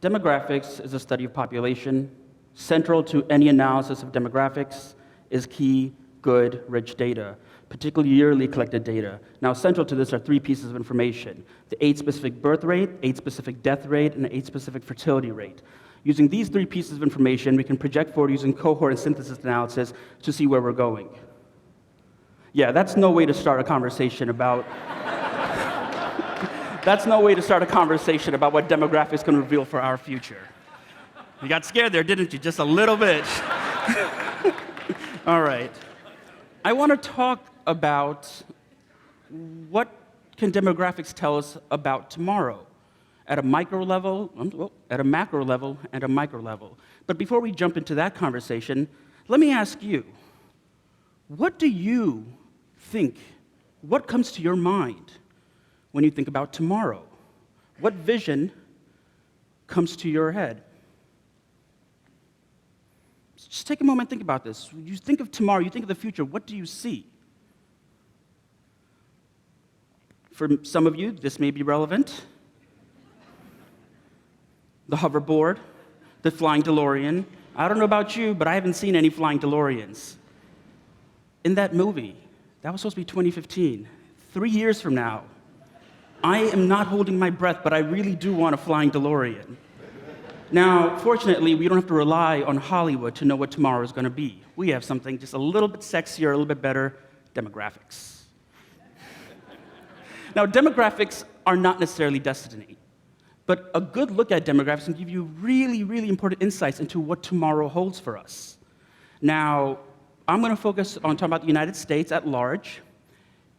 Demographics is a study of population. Central to any analysis of demographics is key, good, rich data, particularly yearly collected data. Now, central to this are three pieces of information: the age-specific birth rate, age-specific death rate, and the age-specific fertility rate. Using these three pieces of information, we can project forward using cohort and synthesis analysis to see where we're going. Yeah, that's no way to start a conversation about that's no way to start a conversation about what demographics can reveal for our future. You got scared there, didn't you? Just a little bit. All right. I want to talk about what can demographics tell us about tomorrow at a micro level, at a macro level, and a micro level. But before we jump into that conversation, let me ask you, what do you think, what comes to your mind when you think about tomorrow? What vision comes to your head? Just take a moment and think about this. You think of tomorrow, you think of the future, what do you see? For some of you, this may be relevant. The hoverboard, the flying DeLorean. I don't know about you, but I haven't seen any flying DeLoreans. In that movie, that was supposed to be 2015, 3 years from now. I am not holding my breath, but I really do want a flying DeLorean. Now, fortunately, we don't have to rely on Hollywood to know what tomorrow is going to be. We have something just a little bit sexier, a little bit better: demographics. Now, demographics are not necessarily destiny, but a good look at demographics can give you really, really important insights into what tomorrow holds for us. Now, I'm going to focus on talking about the United States at large.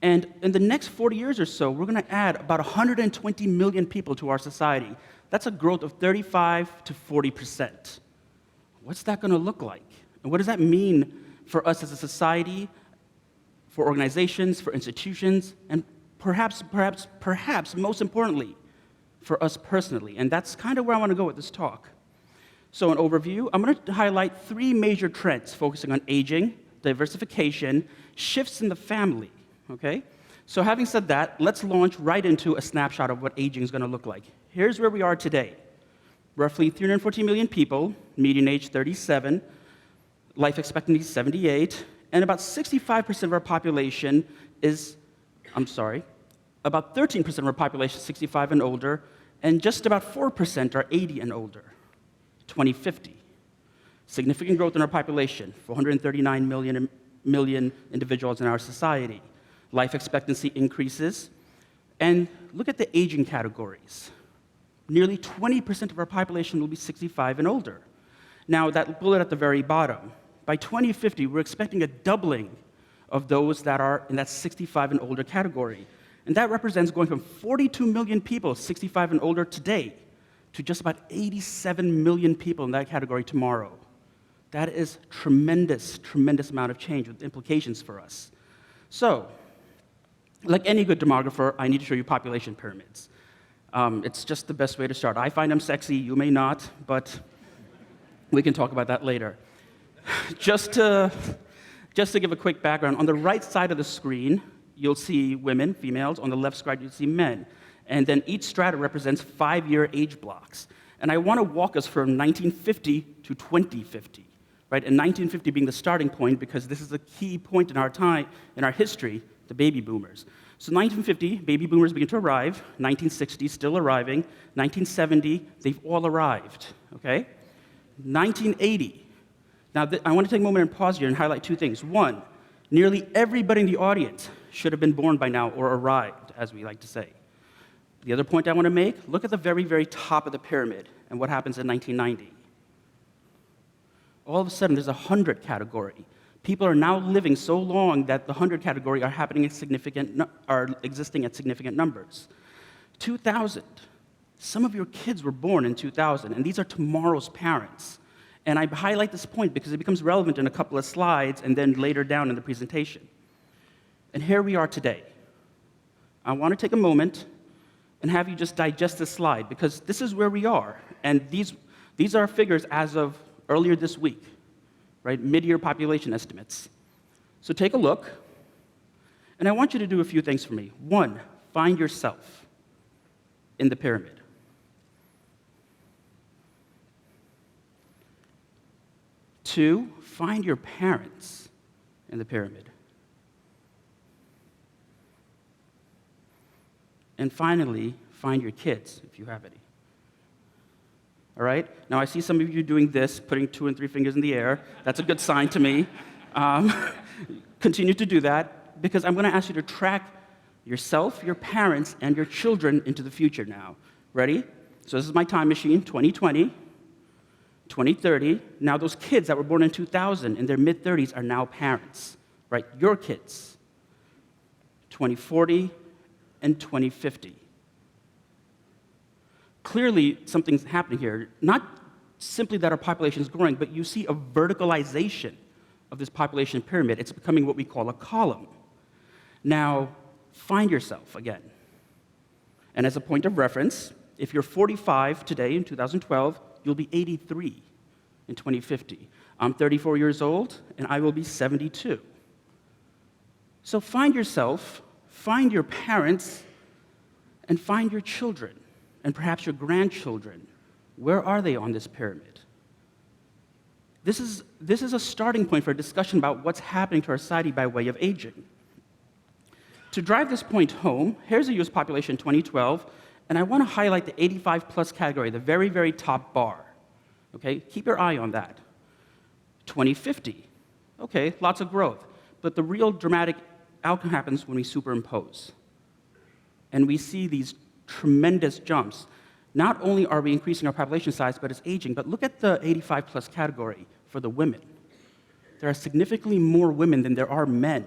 And in the next 40 years or so, we're going to add about 120 million people to our society. That's a growth of 35 to 40%. What's that going to look like? And what does that mean for us as a society, for organizations, for institutions, and perhaps most importantly, for us personally? And that's kind of where I want to go with this talk. So, an overview, I'm going to highlight three major trends focusing on aging, diversification, shifts in the family. Okay? So having said that, let's launch right into a snapshot of what aging is going to look like. Here's where we are today. Roughly 314 million people, median age 37, life expectancy 78, and about 65% of our population about 13% of our population is 65 and older, and just about 4% are 80 and older. 2050. Significant growth in our population, 439 million individuals in our society. Life expectancy increases. And look at the aging categories. Nearly 20% of our population will be 65 and older. Now, that bullet at the very bottom, by 2050, we're expecting a doubling of those that are in that 65 and older category. And that represents going from 42 million people 65 and older today to just about 87 million people in that category tomorrow. That is tremendous, tremendous amount of change with implications for us. So, like any good demographer, I need to show you population pyramids. It's just the best way to start. I find them sexy, you may not, but we can talk about that later. Just to give a quick background, on the right side of the screen, you'll see women, females. On the left side, you'll see men. And then each strata represents 5-year age blocks. And I want to walk us from 1950 to 2050, right? And 1950 being the starting point, because this is a key point in our time, in our history, the baby boomers. So 1950, baby boomers begin to arrive. 1960, still arriving. 1970, they've all arrived, okay? 1980. Now, I want to take a moment and pause here and highlight two things. One, nearly everybody in the audience should have been born by now, or arrived, as we like to say. The other point I want to make, look at the very, very top of the pyramid and what happens in 1990. All of a sudden, there's a 100 category. People are now living so long that the 100 category are existing at significant numbers. 2000, some of your kids were born in 2000, and these are tomorrow's parents. And I highlight this point because it becomes relevant in a couple of slides and then later down in the presentation. And here we are today. I want to take a moment and have you just digest this slide, because this is where we are. And these are figures as of earlier this week, right? Mid-year population estimates. So take a look, and I want you to do a few things for me. One, find yourself in the pyramid. 2, find your parents in the pyramid. And finally, find your kids, if you have any. All right? Now, I see some of you doing this, putting 2 and 3 fingers in the air. That's a good sign to me. Continue to do that, because I'm going to ask you to track yourself, your parents, and your children into the future now. Ready? So this is my time machine, 2020, 2030. Now those kids that were born in 2000 in their mid-30s are now parents, right? Your kids. 2040 and 2050. Clearly, something's happening here. Not simply that our population is growing, but you see a verticalization of this population pyramid. It's becoming what we call a column. Now, find yourself again. And as a point of reference, if you're 45 today in 2012, you'll be 83 in 2050. I'm 34 years old, and I will be 72. So find yourself, find your parents, and find your children, and perhaps your grandchildren. Where are they on this pyramid? This is a starting point for a discussion about what's happening to our society by way of aging. To drive this point home, here's the US population in 2012, and I want to highlight the 85-plus category, the very, very top bar. Okay? Keep your eye on that. 2050. Okay, lots of growth. But the real dramatic outcome happens when we superimpose. And we see these tremendous jumps. Not only are we increasing our population size, but it's aging. But look at the 85-plus category for the women. There are significantly more women than there are men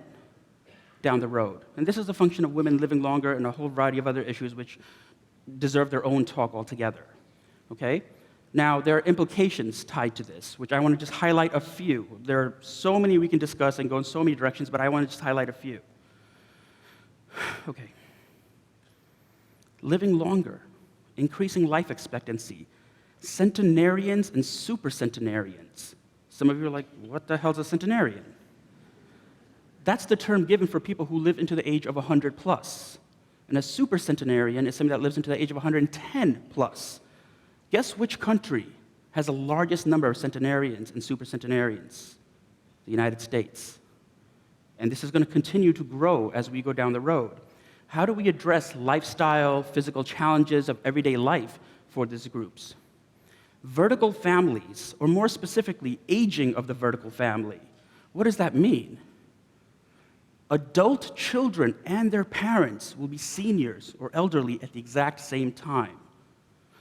down the road. And this is a function of women living longer and a whole variety of other issues which deserve their own talk altogether. Okay? Now, there are implications tied to this, which I want to just highlight a few. There are so many we can discuss and go in so many directions, but I want to just highlight a few. Okay. Living longer, increasing life expectancy, centenarians and supercentenarians. Some of you are like, what the hell's a centenarian? That's the term given for people who live into the age of 100 plus. And a supercentenarian is somebody that lives into the age of 110 plus. Guess which country has the largest number of centenarians and supercentenarians? The United States. And this is going to continue to grow as we go down the road. How do we address lifestyle, physical challenges of everyday life for these groups? Vertical families, or more specifically, aging of the vertical family. What does that mean? Adult children and their parents will be seniors or elderly at the exact same time.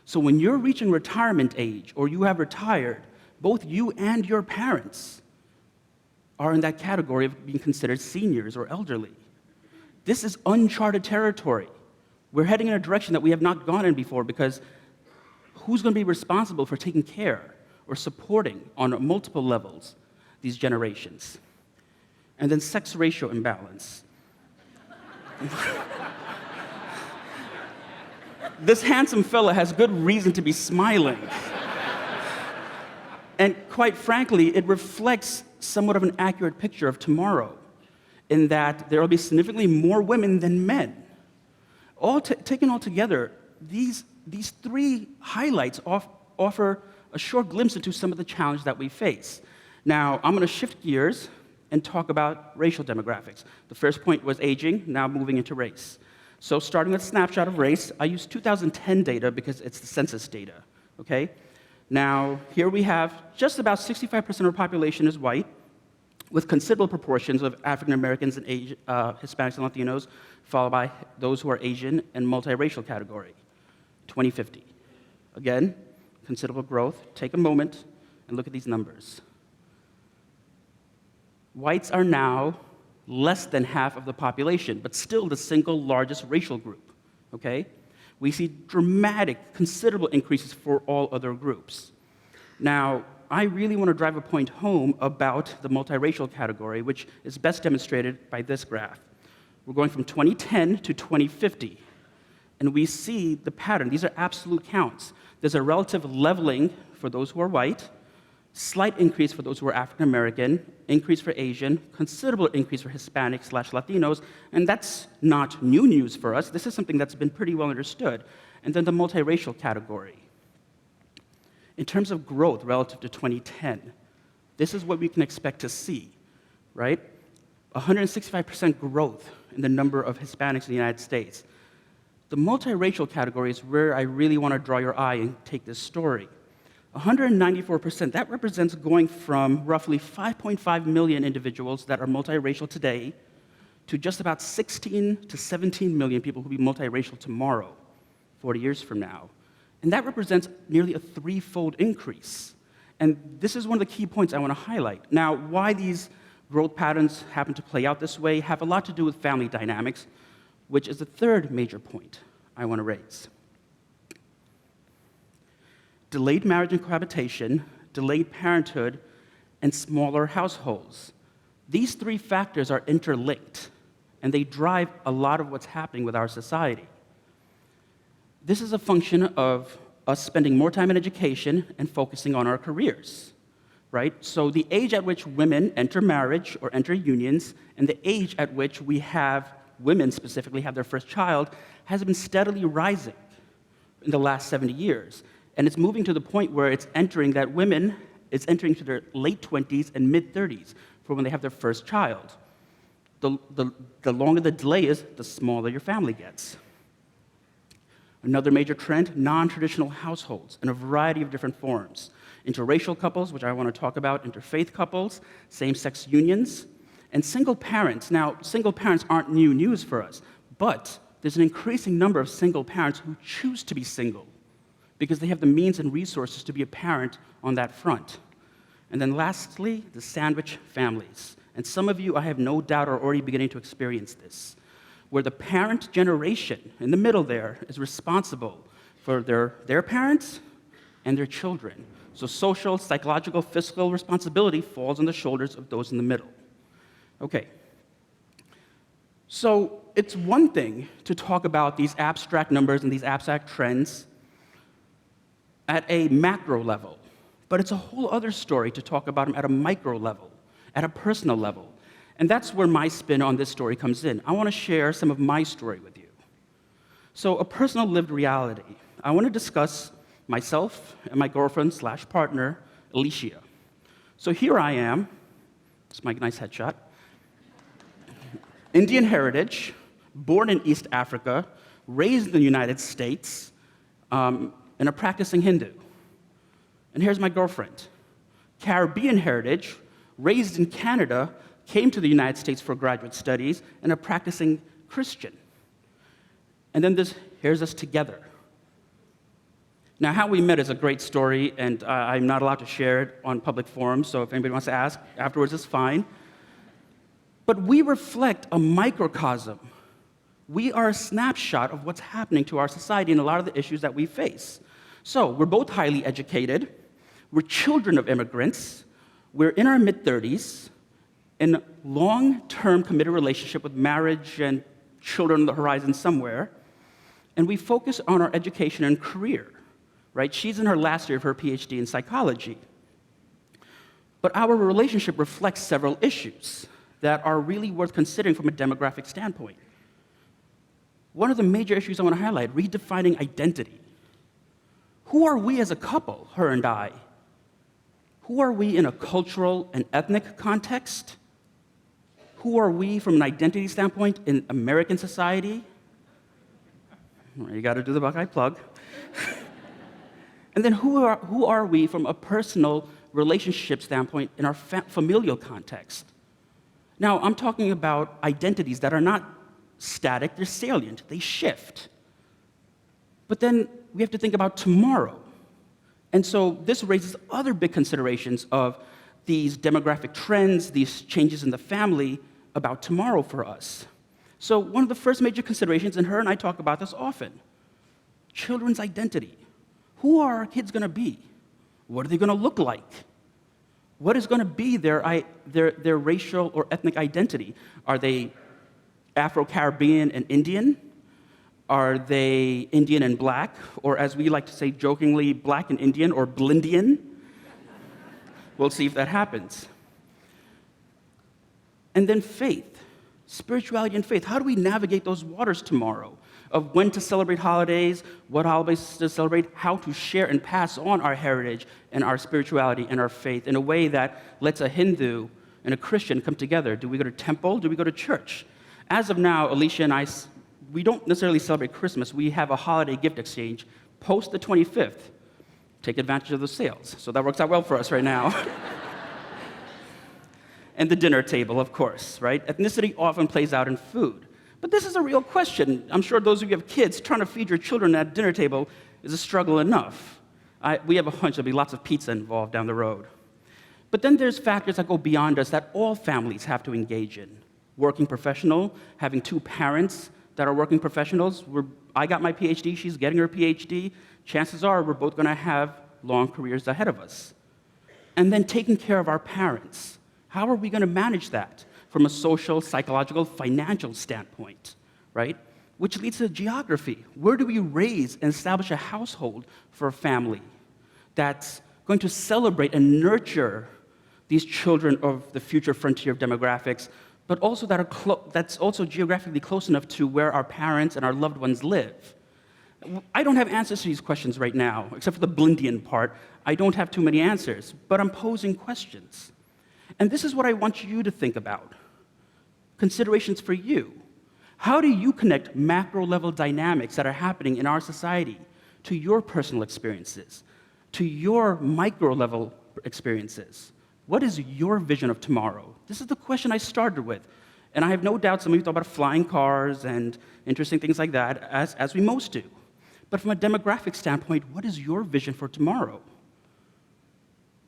So when you're reaching retirement age or you have retired, both you and your parents are in that category of being considered seniors or elderly. This is uncharted territory. We're heading in a direction that we have not gone in before, because who's going to be responsible for taking care or supporting on multiple levels these generations? And then sex ratio imbalance. This handsome fella has good reason to be smiling. And quite frankly, it reflects somewhat of an accurate picture of tomorrow, in that there will be significantly more women than men. Taken all together, these 3 highlights offer a short glimpse into some of the challenges that we face. Now, I'm going to shift gears and talk about racial demographics. The first point was aging, now moving into race. So starting with a snapshot of race, I use 2010 data because it's the census data, okay? Now, here we have just about 65% of our population is white, with considerable proportions of African Americans and Hispanics and Latinos, followed by those who are Asian and multiracial category. 2050. Again, considerable growth. Take a moment and look at these numbers. Whites are now less than half of the population, but still the single largest racial group, okay? We see dramatic, considerable increases for all other groups. Now, I really want to drive a point home about the multiracial category, which is best demonstrated by this graph. We're going from 2010 to 2050, and we see the pattern. These are absolute counts. There's a relative leveling for those who are white, slight increase for those who are African American, increase for Asian, considerable increase for Hispanics/Latinos, and that's not new news for us. This is something that's been pretty well understood. And then the multiracial category. In terms of growth relative to 2010, this is what we can expect to see, right? 165% growth in the number of Hispanics in the United States. The multiracial category is where I really want to draw your eye and take this story. 194%, that represents going from roughly 5.5 million individuals that are multiracial today to just about 16 to 17 million people who will be multiracial tomorrow, 40 years from now. And that represents nearly a threefold increase. And this is one of the key points I want to highlight. Now, why these growth patterns happen to play out this way have a lot to do with family dynamics, which is the third major point I want to raise. Delayed marriage and cohabitation, delayed parenthood, and smaller households. These three factors are interlinked, and they drive a lot of what's happening with our society. This is a function of us spending more time in education and focusing on our careers, right? So the age at which women enter marriage or enter unions, and the age at which women specifically have their first child, has been steadily rising in the last 70 years. And it's moving to the point where it's entering to their late 20s and mid-30s for when they have their first child. The longer the delay is, the smaller your family gets. Another major trend, non-traditional households in a variety of different forms. Interracial couples, which I want to talk about, interfaith couples, same-sex unions, and single parents. Now, single parents aren't new news for us, but there's an increasing number of single parents who choose to be single because they have the means and resources to be a parent on that front. And then lastly, the sandwich families. And some of you, I have no doubt, are already beginning to experience this, where the parent generation in the middle there is responsible for their parents and their children. So social, psychological, fiscal responsibility falls on the shoulders of those in the middle. Okay. So it's one thing to talk about these abstract numbers and these abstract trends at a macro level, but it's a whole other story to talk about them at a micro level, at a personal level. And that's where my spin on this story comes in. I want to share some of my story with you. So a personal lived reality. I want to discuss myself and my girlfriend/partner, Alicia. So here I am. It's my nice headshot. Indian heritage, born in East Africa, raised in the United States, and a practicing Hindu. And here's my girlfriend. Caribbean heritage, raised in Canada, came to the United States for graduate studies, and a practicing Christian. And then here's us together. Now, how we met is a great story, and I'm not allowed to share it on public forums, so if anybody wants to ask afterwards, it's fine. But we reflect a microcosm. We are a snapshot of what's happening to our society and a lot of the issues that we face. So, we're both highly educated, we're children of immigrants, we're in our mid-30s, in a long-term committed relationship with marriage and children on the horizon somewhere, and we focus on our education and career, right? She's in her last year of her PhD in psychology. But our relationship reflects several issues that are really worth considering from a demographic standpoint. One of the major issues I want to highlight, redefining identity. Who are we as a couple, her and I? Who are we in a cultural and ethnic context? Who are we from an identity standpoint in American society? You got to do the Buckeye plug. And then who are we from a personal relationship standpoint in our familial context? Now, I'm talking about identities that are not static, they're salient, they shift. But then we have to think about tomorrow. And so this raises other big considerations of these demographic trends, these changes in the family about tomorrow for us. So one of the first major considerations, and her and I talk about this often, children's identity. Who are our kids going to be? What are they going to look like? What is going to be their racial or ethnic identity? Are they Afro-Caribbean and Indian? Are they Indian and black? Or as we like to say jokingly, black and Indian or blindian? We'll see if that happens. And then faith, spirituality and faith. How do we navigate those waters tomorrow? of when to celebrate holidays, what holidays to celebrate, how to share and pass on our heritage and our spirituality and our faith in a way that lets a Hindu and a Christian come together. Do we go to temple? Do we go to church? As of now, Alicia and I, we don't necessarily celebrate Christmas. We have a holiday gift exchange post the 25th. Take advantage of the sales. So that works out well for us right now. And the dinner table, of course, right? Ethnicity often plays out in food. But this is a real question. I'm sure those of you who have kids, trying to feed your children at dinner table is a struggle enough. We have a hunch there'll be lots of pizza involved down the road. But then there's factors that go beyond us that all families have to engage in. Working professional, having two parents that are working professionals. I got my PhD, she's getting her PhD. Chances are we're both going to have long careers ahead of us. And then taking care of our parents. How are we going to manage that from a social, psychological, financial standpoint, right? Which leads to geography. Where do we raise and establish a household for a family that's going to celebrate and nurture these children of the future frontier of demographics, but also that's also geographically close enough to where our parents and our loved ones live? I don't have answers to these questions right now, except for the Blindian part. I don't have too many answers, but I'm posing questions. And this is what I want you to think about. Considerations for you. How do you connect macro-level dynamics that are happening in our society to your personal experiences, to your micro-level experiences? What is your vision of tomorrow? This is the question I started with. And I have no doubt some of you thought about flying cars and interesting things like that, as we most do. But from a demographic standpoint, what is your vision for tomorrow?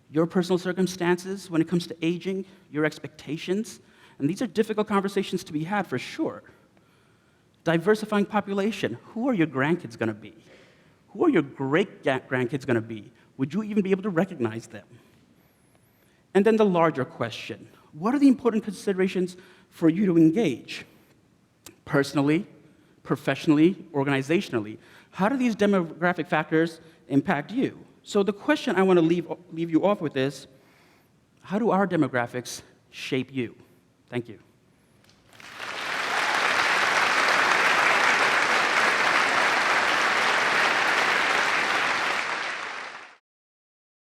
Your personal circumstances when it comes to aging, your expectations, and these are difficult conversations to be had for sure. Diversifying population, who are your grandkids going to be? Who are your great-grandkids going to be? Would you even be able to recognize them? And then the larger question, what are the important considerations for you to engage? Personally, professionally, organizationally, how do these demographic factors impact you? So the question I want to leave you off with is, how do our demographics shape you? Thank you.